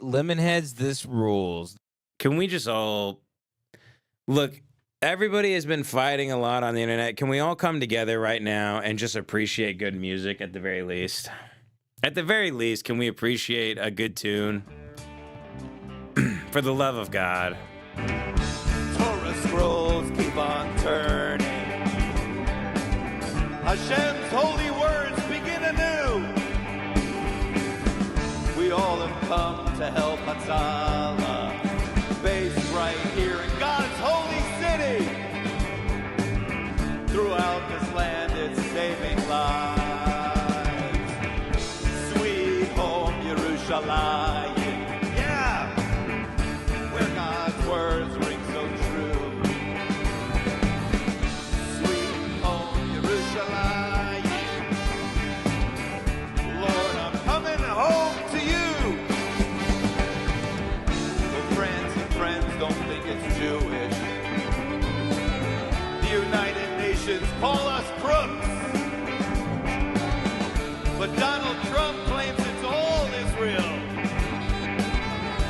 Lemonheads, this rules. Can we just all look? Everybody has been fighting a lot on the internet. Can we all come together right now and just appreciate good music at the very least? At the very least, can we appreciate a good tune? For the love of God. Torah scrolls keep on turning. Hashem's holy words begin anew. We all have come to help Hatzalah, based right here in God's holy city. Throughout this land, it's saving lives. Sweet home Yerushalayim. Words ring so true. Sweet home Yerushalayim. Lord, I'm coming home to you. Well, friends and friends don't think it's Jewish. The United Nations call us crooks. But Donald Trump claims it's all Israel.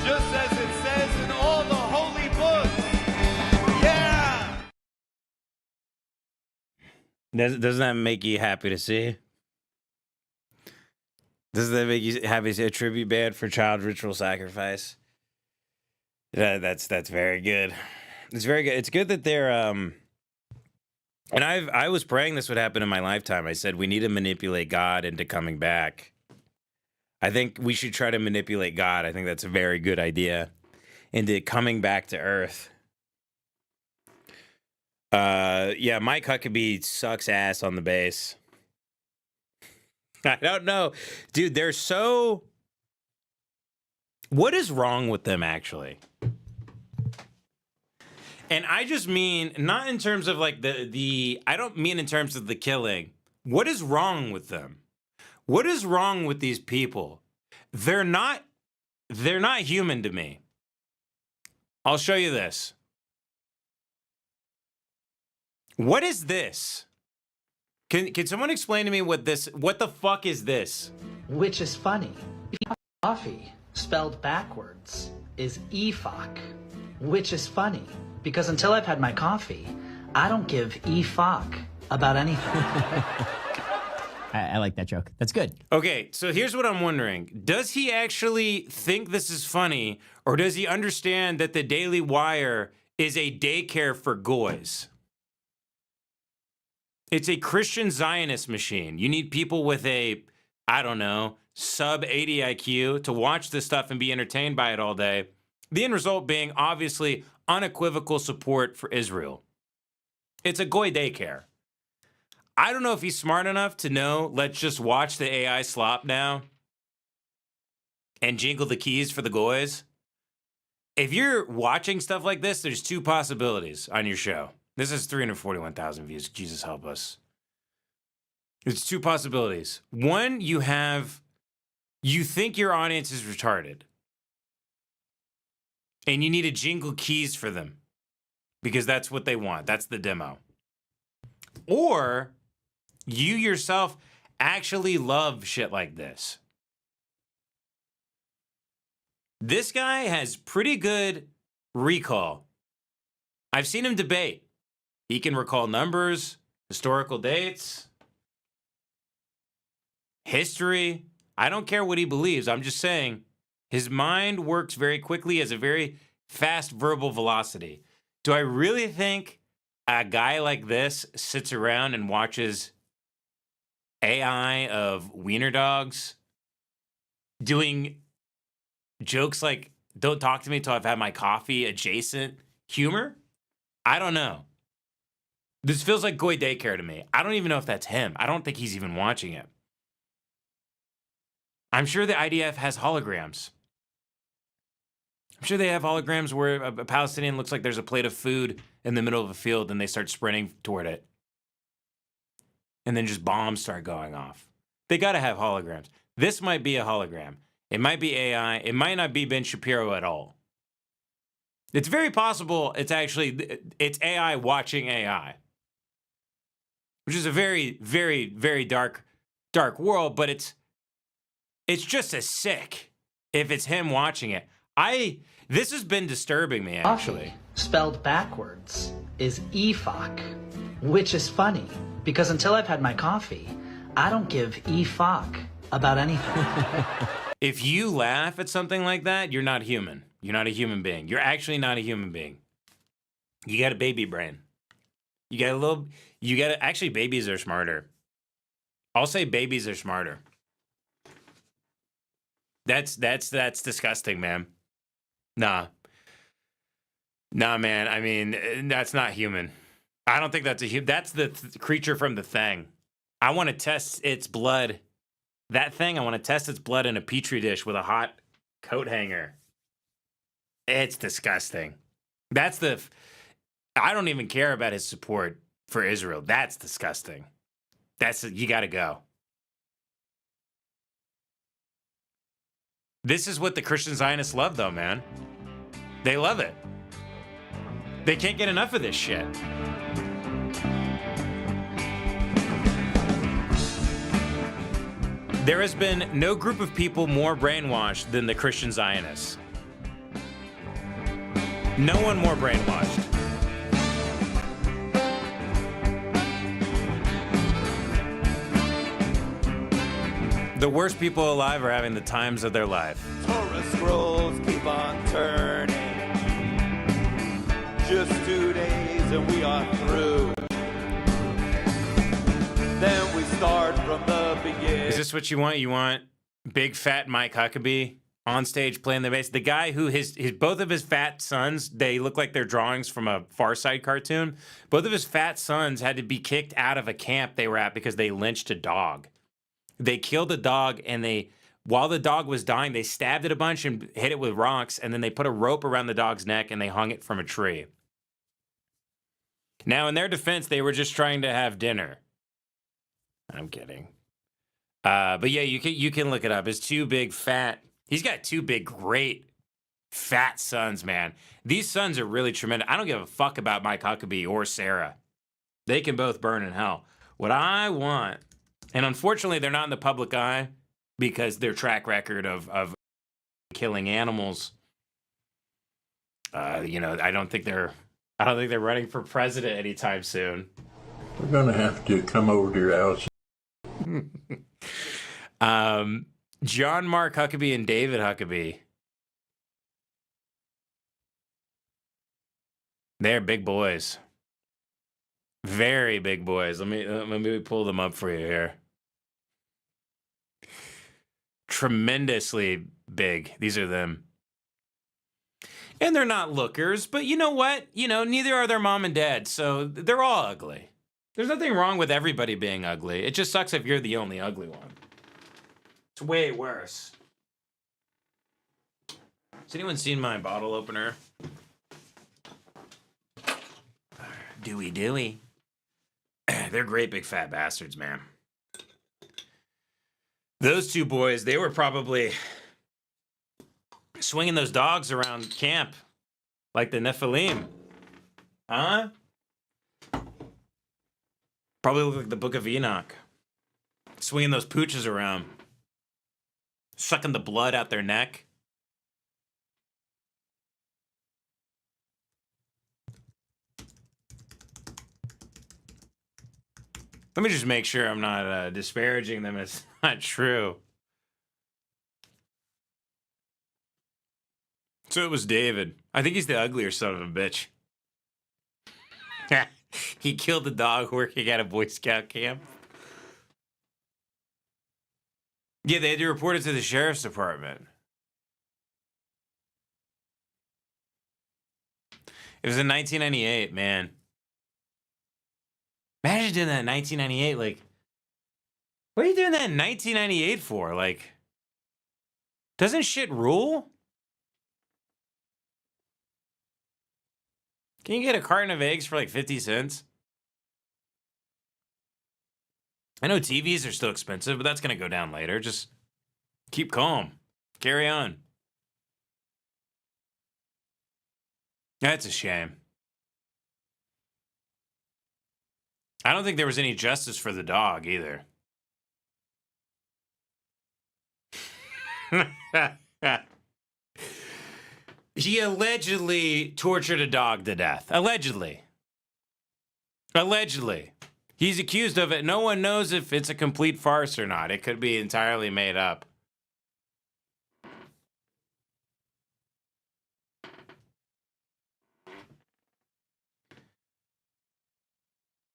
Just as it says in all the holy books. Yeah! Doesn't that make you happy to see? Doesn't that make you happy to see a tribute band for child ritual sacrifice? That's very good. It's very good. It's good that they're and I was praying this would happen in my lifetime. I said we need to manipulate God into coming back. I think we should try to manipulate God. I think that's a very good idea. Into coming back to Earth. Yeah, Mike Huckabee sucks ass on the bass. I don't know. Dude, they're so... What is wrong with them, actually? And I just mean, not in terms of like I don't mean in terms of the killing. What is wrong with them? What is wrong with these people? They're not human to me. I'll show you this. What is this? Can someone explain to me what the fuck is this? Which is funny. Coffee, spelled backwards, is EFOC. Which is funny, because until I've had my coffee, I don't give EFOC about anything. I like that joke. That's good. Okay, so here's what I'm wondering. Does he actually think this is funny, or does he understand that the Daily Wire is a daycare for goys? It's a Christian Zionist machine. You need people with a, I don't know, sub 80 IQ to watch this stuff and be entertained by it all day. The end result being, obviously, unequivocal support for Israel. It's a goy daycare. I don't know if he's smart enough to know, let's just watch the AI slop now and jingle the keys for the goys. If you're watching stuff like this, there's two possibilities on your show. This is 341,000 views. Jesus help us. There's two possibilities. One, you think your audience is retarded and you need to jingle keys for them because that's what they want. That's the demo. Or you yourself actually love shit like this. This guy has pretty good recall. I've seen him debate. He can recall numbers, historical dates, history. I don't care what he believes. I'm just saying his mind works very quickly, has a very fast verbal velocity. Do I really think a guy like this sits around and watches AI of wiener dogs doing jokes like, don't talk to me until I've had my coffee adjacent humor? I don't know. This feels like goy daycare to me. I don't even know if that's him. I don't think he's even watching it. I'm sure the IDF has holograms. I'm sure they have holograms where a Palestinian looks like there's a plate of food in the middle of a field and they start sprinting toward it. And then just bombs start going off. They got to have holograms. This might be a hologram. It might be AI. It might not be Ben Shapiro at all. It's very possible it's AI watching AI, which is a very, very, very dark world, but it's just as sick if it's him watching it. This has been disturbing me, actually. Coffee, spelled backwards, is EFOC, which is funny because until I've had my coffee, I don't give EFOC about anything. If you laugh at something like that, you're not human. You're not a human being. You're actually not a human being. You got a baby brain. Actually, babies are smarter. I'll say babies are smarter. That's disgusting, man. Nah, man. I mean, that's not human. I don't think that's a human. That's the creature from The Thing. I want to test its blood. That thing, I want to test its blood in a petri dish with a hot coat hanger. It's disgusting. I don't even care about his support for Israel. That's disgusting. You got to go. This is what the Christian Zionists love, though, man. They love it. They can't get enough of this shit. There has been no group of people more brainwashed than the Christian Zionists. No one more brainwashed. The worst people alive are having the times of their life. Torah scrolls keep on turning. Just 2 days and we are through. Then we start from the beginning. Is this what you want? You want big fat Mike Huckabee on stage playing the bass? The guy who both of his fat sons, they look like they're drawings from a Far Side cartoon. Both of his fat sons had to be kicked out of a camp they were at because they lynched a dog. They killed a dog, and while the dog was dying, they stabbed it a bunch and hit it with rocks, and then they put a rope around the dog's neck and they hung it from a tree. Now, in their defense, they were just trying to have dinner. I'm kidding. But yeah, you can look it up. He's got two big, great, fat sons, man. These sons are really tremendous. I don't give a fuck about Mike Huckabee or Sarah. They can both burn in hell. What I want... And unfortunately, they're not in the public eye because their track record of killing animals. I don't think they're running for president anytime soon. We're gonna have to come over to your house. John Mark Huckabee and David Huckabee. They're big boys. Very big boys. Let me pull them up for you here. Tremendously big. These are them. And they're not lookers, but you know what? Neither are their mom and dad, so they're all ugly. There's nothing wrong with everybody being ugly. It just sucks if you're the only ugly one. It's way worse. Has anyone seen my bottle opener? Dewey. They're great big fat bastards, man. Those two boys, they were probably swinging those dogs around camp like the Nephilim. Huh? Probably look like the Book of Enoch. Swinging those pooches around. Sucking the blood out their neck. Let me just make sure I'm not disparaging them. It's not true. So it was David. I think he's the uglier son of a bitch. He killed a dog working at a Boy Scout camp. Yeah, they had to report it to the sheriff's department. It was in 1998, man. Imagine doing that in 1998. Like, what are you doing that in 1998 for? Like, doesn't shit rule? Can you get a carton of eggs for like 50 cents? I know TVs are still expensive, but that's going to go down later. Just keep calm. Carry on. That's a shame. I don't think there was any justice for the dog either. He allegedly tortured a dog to death. Allegedly. Allegedly. He's accused of it. No one knows if it's a complete farce or not. It could be entirely made up.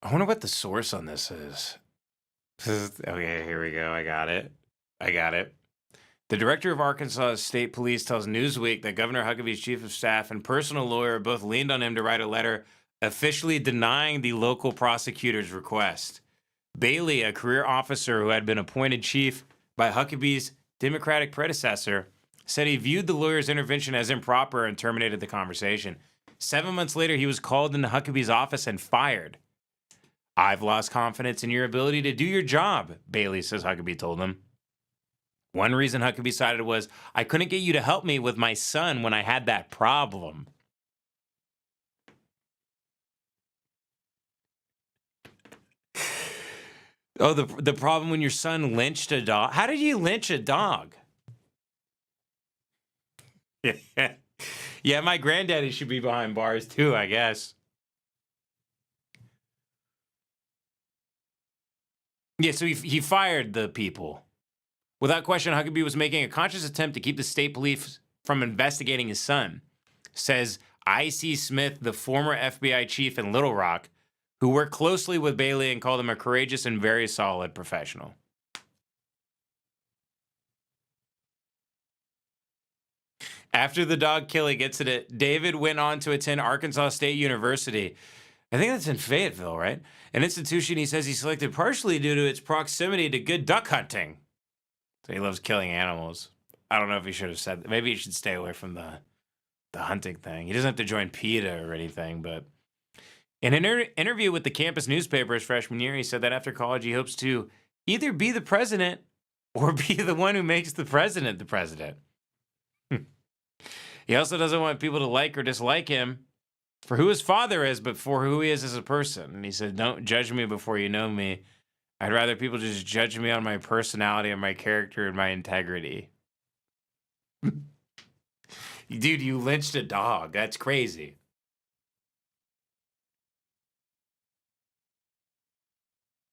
I wonder what the source on this is. Okay, here we go. I got it. The director of Arkansas State Police tells Newsweek that Governor Huckabee's chief of staff and personal lawyer both leaned on him to write a letter officially denying the local prosecutor's request. Bailey, a career officer who had been appointed chief by Huckabee's Democratic predecessor, said he viewed the lawyer's intervention as improper and terminated the conversation. 7 months later, he was called into Huckabee's office and fired. I've lost confidence in your ability to do your job, Bailey says Huckabee told him. One reason Huckabee cited was, I couldn't get you to help me with my son when I had that problem. Oh, the problem when your son lynched a dog. How did you lynch a dog? Yeah, my granddaddy should be behind bars too, I guess. Yeah, so he fired the people. Without question, Huckabee was making a conscious attempt to keep the state police from investigating his son, says I.C. Smith, the former FBI chief in Little Rock, who worked closely with Bailey and called him a courageous and very solid professional. After the dog killing incident, David went on to attend Arkansas State University. I think that's in Fayetteville, right? An institution he says he selected partially due to its proximity to good duck hunting. So he loves killing animals. I don't know if he should have said that. Maybe he should stay away from the hunting thing. He doesn't have to join PETA or anything, but in an interview with the campus newspaper his freshman year, he said that after college he hopes to either be the president or be the one who makes the president the president. He also doesn't want people to like or dislike him for who his father is, but for who he is as a person. And he said, don't judge me before you know me. I'd rather people just judge me on my personality and my character and my integrity. Dude, you lynched a dog. That's crazy.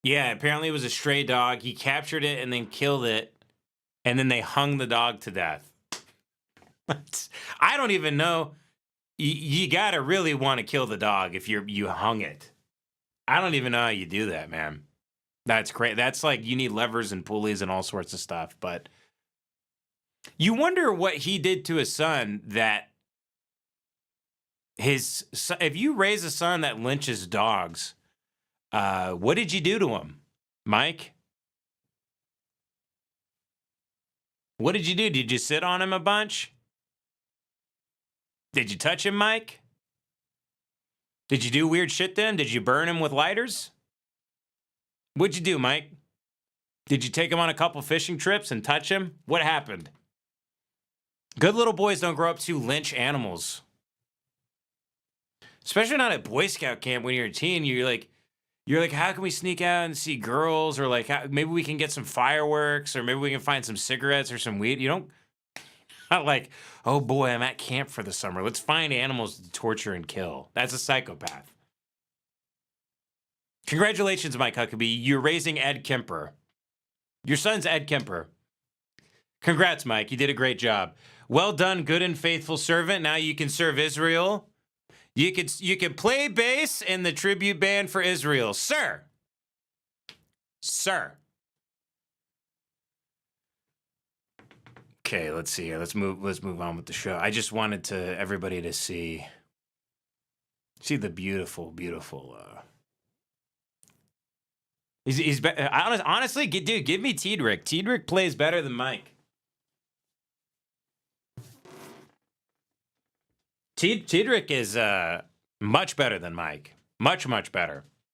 Yeah, apparently it was a stray dog. He captured it and then killed it. And then they hung the dog to death. I don't even know. You gotta really want to kill the dog if you hung it. I don't even know how you do that, man. That's great. That's like you need levers and pulleys and all sorts of stuff. But you wonder what he did to his son that if you raise a son that lynches dogs, what did you do to him, Mike? What did you do? Did you sit on him a bunch? Did you touch him, Mike? Did you do weird shit then? Did you burn him with lighters? What'd you do, Mike? Did you take him on a couple fishing trips and touch him? What happened? Good little boys don't grow up to lynch animals. Especially not at Boy Scout camp when you're a teen. You're like, how can we sneak out and see girls? Or like, maybe we can get some fireworks, or maybe we can find some cigarettes or some weed. You don't, not like, oh boy, I'm at camp for the summer. Let's find animals to torture and kill. That's a psychopath. Congratulations, Mike Huckabee. You're raising Ed Kemper. Your son's Ed Kemper. Congrats, Mike. You did a great job. Well done, good and faithful servant. Now you can serve Israel. You could play bass in the tribute band for Israel, sir. Sir. Okay, let's see. Let's move on with the show. I just wanted everybody to see the beautiful. He's honestly, dude, give me Tiedrick. Tiedrick plays better than Mike. Tiedrick is much better than Mike. Much better.